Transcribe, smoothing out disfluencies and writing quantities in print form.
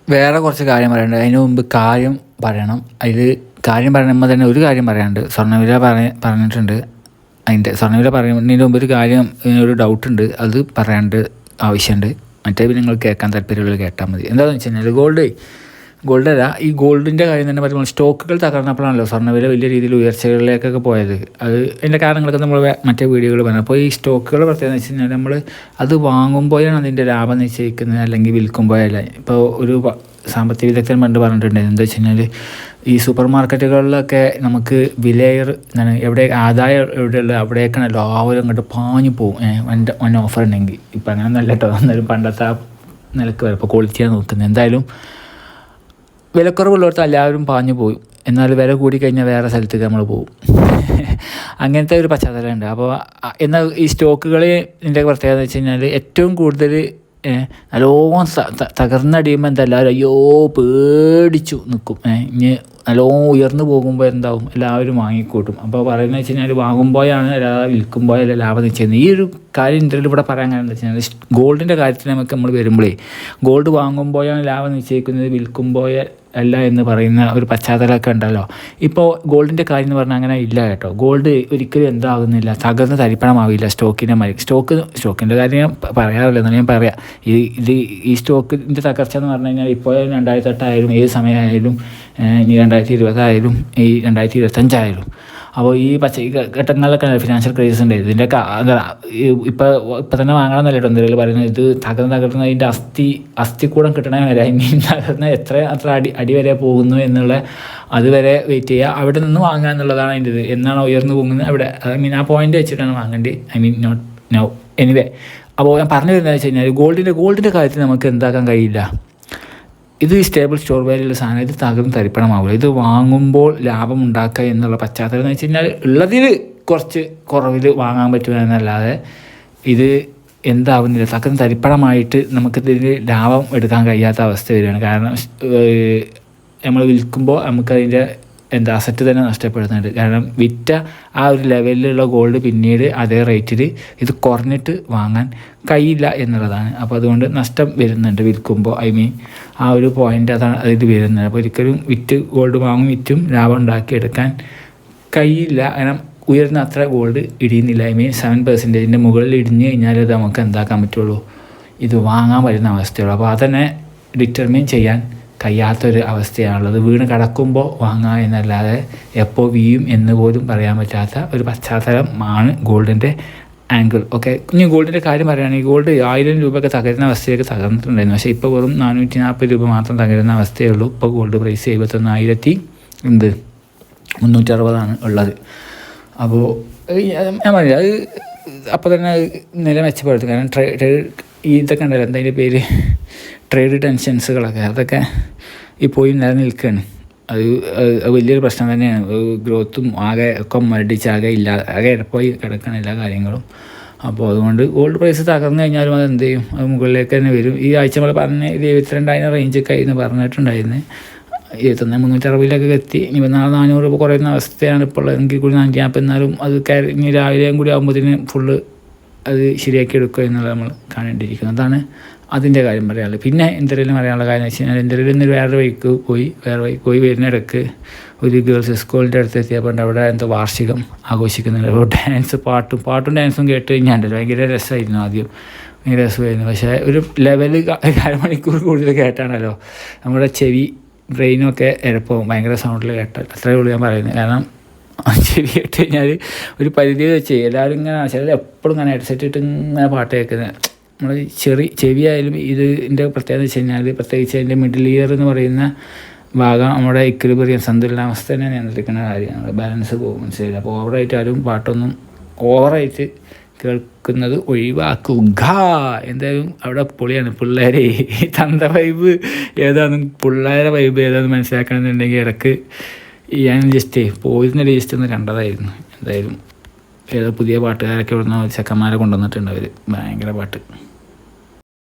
വേറെ കുറച്ച് കാര്യം പറയാനുണ്ട്. അതിന് മുമ്പ് കാര്യം പറയണം. അതിൽ കാര്യം പറയുമ്പോൾ തന്നെ ഒരു കാര്യം പറയാനുണ്ട്. സ്വർണ്ണവില പറഞ്ഞിട്ടുണ്ട്. അതിൻ്റെ സ്വർണ്ണവില പറയുന്നതിന് മുമ്പ് ഒരു കാര്യം, ഒരു ഡൗട്ടുണ്ട്, അത് പറയാണ്ട് ആവശ്യമുണ്ട്. മറ്റേ നിങ്ങൾ കേൾക്കാൻ താല്പര്യമുള്ള കേട്ടാൽ മതി. എന്താണെന്ന് വെച്ച് കഴിഞ്ഞാൽ ഗോൾഡല്ല, ഈ ഗോൾഡിൻ്റെ കാര്യം തന്നെ പറയുമ്പോൾ സ്റ്റോക്കുകൾ തകർന്നപ്പോഴാണല്ലോ സ്വർണ്ണവില വലിയ രീതിയിൽ ഉയർച്ചകളിലേക്കൊക്കെ പോയത്. അത് അതിൻ്റെ കാരണങ്ങളൊക്കെ നമ്മൾ മറ്റേ വീഡിയോകൾ പറഞ്ഞു. അപ്പോൾ ഈ സ്റ്റോക്കുകൾ പ്രത്യേകത വെച്ച് കഴിഞ്ഞാൽ നമ്മൾ അത് വാങ്ങുമ്പോഴാണ് അതിൻ്റെ ലാഭം നിശ്ചയിക്കുന്നത്, അല്ലെങ്കിൽ വിൽക്കുമ്പോഴല്ല. ഇപ്പോൾ ഒരു സാമ്പത്തിക വിദഗ്ധൻ പണ്ട് പറഞ്ഞിട്ടുണ്ട്, എന്താ വെച്ച് കഴിഞ്ഞാൽ ഈ സൂപ്പർ മാർക്കറ്റുകളിലൊക്കെ നമുക്ക് എന്താണ് എവിടെ ആദായം എവിടെയുള്ള അവിടേക്കാണ് എല്ലാവരും അങ്ങോട്ട് പാഞ്ഞു പോകും. വൻ ഓഫർ ഉണ്ടെങ്കിൽ. ഇപ്പം അങ്ങനെ നല്ല കേട്ടോ, എന്നാലും പണ്ടത്തെ ആ നിലക്ക് വരെ ഇപ്പോൾ ക്വാളിറ്റിയാണ് നോക്കുന്നത്. എന്തായാലും വിലക്കുറവുള്ളിടത്ത് എല്ലാവരും പാഞ്ഞു പോകും. എന്നാൽ വില കൂടിക്കഴിഞ്ഞാൽ വേറെ സ്ഥലത്തേക്ക് നമ്മൾ പോകും. അങ്ങനത്തെ ഒരു പശ്ചാത്തലമുണ്ട്. അപ്പോൾ എന്നാൽ ഈ സ്റ്റോക്കുകളിൻ്റെ പ്രത്യേകത എന്ന് വെച്ച് കഴിഞ്ഞാൽ ഏറ്റവും കൂടുതൽ നല്ലോണം തകർന്നടിയുമ്പോൾ എന്താ എല്ലാവരും അയ്യോ പേടിച്ചു നിൽക്കും. ഇനി നല്ലോണം ഉയർന്നു പോകുമ്പോൾ എന്താവും, എല്ലാവരും വാങ്ങിക്കൂട്ടും. അപ്പോൾ പറയുന്നത് വെച്ച് കഴിഞ്ഞാൽ വാങ്ങുമ്പോഴാണ് അല്ലാതെ വിൽക്കുമ്പോഴല്ല ലാഭം നിശ്ചയിക്കുന്നത്. ഈ ഒരു കാര്യം ഇന്ത്യയിൽ ഇവിടെ പറയാൻ കാരണം എന്താ വെച്ച് കഴിഞ്ഞാൽ ഗോൾഡിൻ്റെ കാര്യത്തിൽ നമുക്ക് നമ്മൾ വരുമ്പോഴേ ഗോൾഡ് വാങ്ങുമ്പോഴാണ് ലാഭം നിശ്ചയിക്കുന്നത്, വിൽക്കുമ്പോൾ അല്ല എന്ന് പറയുന്ന ഒരു പശ്ചാത്തലമൊക്കെ ഉണ്ടല്ലോ. ഇപ്പോൾ ഗോൾഡിൻ്റെ കാര്യം എന്ന് പറഞ്ഞാൽ അങ്ങനെ ഇല്ല കേട്ടോ. ഗോൾഡ് ഒരിക്കലും എന്താകുന്നില്ല, തകർന്ന് തരിപ്പണമാവില്ല സ്റ്റോക്കിൻ്റെ മാതിരി. സ്റ്റോക്കിൻ്റെ കാര്യം ഞാൻ പറയാറില്ല, എന്നാലും ഞാൻ പറയാം. ഈ സ്റ്റോക്കിൻ്റെ തകർച്ച എന്ന് പറഞ്ഞു കഴിഞ്ഞാൽ ഇപ്പോൾ 2008 ഏത് സമയമായാലും, ഇനി 2020 ആയാലും, ഈ 2025 അപ്പോൾ ഈ ഘട്ടങ്ങളിലൊക്കെ ഫിനാൻഷ്യൽ ക്രൈസിസ് ഉണ്ട്. ഇതിൻ്റെയൊക്കെ ഇപ്പം തന്നെ വാങ്ങണമെന്നല്ല കേട്ടോ എന്തെങ്കിലും പറയുന്നത്. ഇത് തകർന്ന് അതിൻ്റെ അസ്ഥിക്കൂടം കിട്ടണേ വരെ, ഇനി തകർന്ന് അത്ര അടി വരെ പോകുന്നു എന്നുള്ള അതുവരെ വെയിറ്റ് ചെയ്യുക, അവിടെ നിന്ന് വാങ്ങുക എന്നുള്ളതാണ് അതിൻ്റെ ഇത്. എന്നാണോ ഉയർന്നു പോകുന്നത് അവിടെ, ആ പോയിന്റ് വെച്ചിട്ടാണ് വാങ്ങേണ്ടത്. Not now anyway. അപ്പോൾ ഞാൻ പറഞ്ഞു വരുന്നത് വെച്ച് കഴിഞ്ഞാൽ ഗോൾഡിൻ്റെ കാര്യത്തിൽ നമുക്ക് എന്താക്കാൻ കഴിയില്ല. ഇത് സ്റ്റേബിൾ സ്റ്റോർ വാല്യുള്ള സാധനം, ഇത് തകർന്ന് തരിപ്പണമാവില്ല. ഇത് വാങ്ങുമ്പോൾ ലാഭം ഉണ്ടാക്കുക എന്നുള്ള പശ്ചാത്തലം എന്ന് വെച്ച് കഴിഞ്ഞാൽ ഉള്ളതിൽ കുറച്ച് കുറവിൽ വാങ്ങാൻ പറ്റുക എന്നല്ലാതെ ഇത് എന്താവുന്നില്ല, തകർന്ന് തരിപ്പണമായിട്ട് നമുക്കിതിൽ ലാഭം എടുക്കാൻ കഴിയാത്ത അവസ്ഥ വരികയാണ്. കാരണം നമ്മൾ വിൽക്കുമ്പോൾ നമുക്കതിൻ്റെ അസറ്റ് തന്നെ നഷ്ടപ്പെടുന്നുണ്ട്. കാരണം വിറ്റ ആ ഒരു ലെവലിലുള്ള ഗോൾഡ് പിന്നീട് അതേ റേറ്റിൽ ഇത് കുറഞ്ഞിട്ട് വാങ്ങാൻ കഴിയില്ല എന്നുള്ളതാണ്. അപ്പോൾ അതുകൊണ്ട് നഷ്ടം വരുന്നുണ്ട് വിൽക്കുമ്പോൾ. ആ ഒരു പോയിൻ്റ് അതാണ് അതിൽ വരുന്നത്. അപ്പോൾ ഒരിക്കലും ഗോൾഡ് വിറ്റും ലാഭം ഉണ്ടാക്കിയെടുക്കാൻ കഴിയില്ല. കാരണം ഉയർന്ന അത്ര ഗോൾഡ് ഇടിയുന്നില്ല. 7% മുകളിൽ ഇടിഞ്ഞു കഴിഞ്ഞാൽ അത് നമുക്ക് എന്താക്കാൻ പറ്റുള്ളൂ, ഇത് വാങ്ങാൻ വരുന്ന അവസ്ഥയുള്ളൂ. അപ്പോൾ അതന്നെ ഡിറ്റർമിൻ ചെയ്യാൻ കഴിയാത്തൊരു അവസ്ഥയാണുള്ളത്. വീണ് കിടക്കുമ്പോൾ വാങ്ങുക എന്നല്ലാതെ എപ്പോൾ വീഴും എന്ന് പോലും പറയാൻ പറ്റാത്ത ഒരു പശ്ചാത്തലമാണ് ഗോൾഡിൻ്റെ ആംഗിൾ. ഓക്കെ, ഇനി ഗോൾഡിൻ്റെ കാര്യം പറയുകയാണെങ്കിൽ ഗോൾഡ് 1000 രൂപയൊക്കെ തകരുന്ന അവസ്ഥയൊക്കെ തകർന്നിട്ടുണ്ടായിരുന്നു. പക്ഷേ ഇപ്പോൾ വെറും 440 രൂപ മാത്രം തകരുന്ന അവസ്ഥയേ ഉള്ളൂ. ഇപ്പോൾ ഗോൾഡ് പ്രൈസ് 71,360 ഉള്ളത്. അപ്പോൾ ഞാൻ പറഞ്ഞില്ല, അത് അപ്പോൾ തന്നെ നില മെച്ചപ്പെടുത്തും. കാരണം ഇതൊക്കെ ഉണ്ടല്ലോ, എന്താ പേര്, ട്രേഡ് ടെൻഷൻസുകളൊക്കെ, അതൊക്കെ ഇപ്പോഴും നിലനിൽക്കുകയാണ്. അത് വലിയൊരു പ്രശ്നം തന്നെയാണ്. ഗ്രോത്തും ആകെ ഒക്കെ മരടിച്ചാകെ ആകെ ഇടപ്പോയി കിടക്കണം എല്ലാ കാര്യങ്ങളും. അപ്പോൾ അതുകൊണ്ട് ഗോൾഡ് പ്രൈസ് തകർന്നു കഴിഞ്ഞാലും അത് എന്ത് ചെയ്യും, അത് മുകളിലേക്ക് തന്നെ വരും. ഈ ആഴ്ച നമ്മൾ പറഞ്ഞ 72,000 റേഞ്ചൊക്കെ ആയിരുന്നു പറഞ്ഞിട്ടുണ്ടായിരുന്നു. 21,360 എത്തി. ഇനി 400 രൂപ കുറയുന്ന അവസ്ഥയാണ് ഇപ്പോൾ ഉള്ളത്. എങ്കിൽ കൂടി 440. എന്നാലും അത് ഇനി രാവിലെയും കൂടി ആകുമ്പോഴത്തേന് ഫുള്ള് അത് ശരിയാക്കി എടുക്കുക എന്നുള്ളത് നമ്മൾ കാണേണ്ടിയിരിക്കുന്നത്. അതാണ് അതിൻ്റെ കാര്യം പറയാനുള്ളത്. പിന്നെ എന്തെങ്കിലും പറയാനുള്ള കാര്യം എന്ന് വെച്ച് കഴിഞ്ഞാൽ എന്തെങ്കിലും വേറെ വഴിക്ക് പോയി വരുന്നിടക്ക് ഒരു ഗേൾസ് സ്കൂളിൻ്റെ അടുത്ത് എത്തിയപ്പോൾ അവിടെ എന്തോ വാർഷികം ആഘോഷിക്കുന്നുണ്ട്. അപ്പോൾ പാട്ടും ഡാൻസും കേട്ട് കഴിഞ്ഞാണ്ടല്ലോ ഭയങ്കര രസമായിരുന്നു. ആദ്യം ഭയങ്കര രസമായിരുന്നു. പക്ഷേ ഒരു ലെവല് 1/2 മണിക്കൂർ കൂടുതൽ കേട്ടാണല്ലോ നമ്മുടെ ബ്രെയിനൊക്കെ എളുപ്പവും ഭയങ്കര സൗണ്ടിൽ കേട്ടാൽ. അത്രയേ ഉള്ളൂ ഞാൻ പറയുന്നത്. കാരണം ചെവി കേട്ട് കഴിഞ്ഞാൽ ഒരു പരിധി വെച്ച് എല്ലാവരും ഇങ്ങനെ ചിലർ എപ്പോഴും ഇങ്ങനെ ഹെഡ്സെറ്റ് ഇട്ട് ഇങ്ങനെ പാട്ട് കേൾക്കുന്നത്. നമ്മൾ ചെവിയായാലും ഇതിൻ്റെ പ്രത്യേകത വെച്ച് കഴിഞ്ഞാൽ പ്രത്യേകിച്ച് അതിൻ്റെ മിഡിൽ ഇയർ എന്ന് പറയുന്ന ഭാഗം നമ്മുടെ ഇക്വിലിബ്രിയം സന്തുലനാവസ്ഥ തന്നെ നിയന്ത്രിക്കുന്ന കാര്യമാണ്. ബാലൻസ് പോകും, മനസ്സിലായില്ല. അപ്പോൾ ഓവറായിട്ട് കേൾക്കുന്നത് ഒഴിവാക്കുക. എന്തായാലും അവിടെ പൊളിയാണ്. പിള്ളേരെ തന്ത വൈബ് പിള്ളേരെ വൈബ് ഏതാണെന്ന് മനസ്സിലാക്കണമെന്നുണ്ടെങ്കിൽ ഇടയ്ക്ക് ഞാൻ പോയിരുന്ന ലിസ്റ്റ് ഒന്ന് കണ്ടതായിരുന്നു. എന്തായാലും ഏതോ പുതിയ പാട്ടുകാരൊക്കെ ഇവിടുന്ന് ചെക്കന്മാരെ കൊണ്ടുവന്നിട്ടുണ്ട് അവർ. ഭയങ്കര പാട്ട്.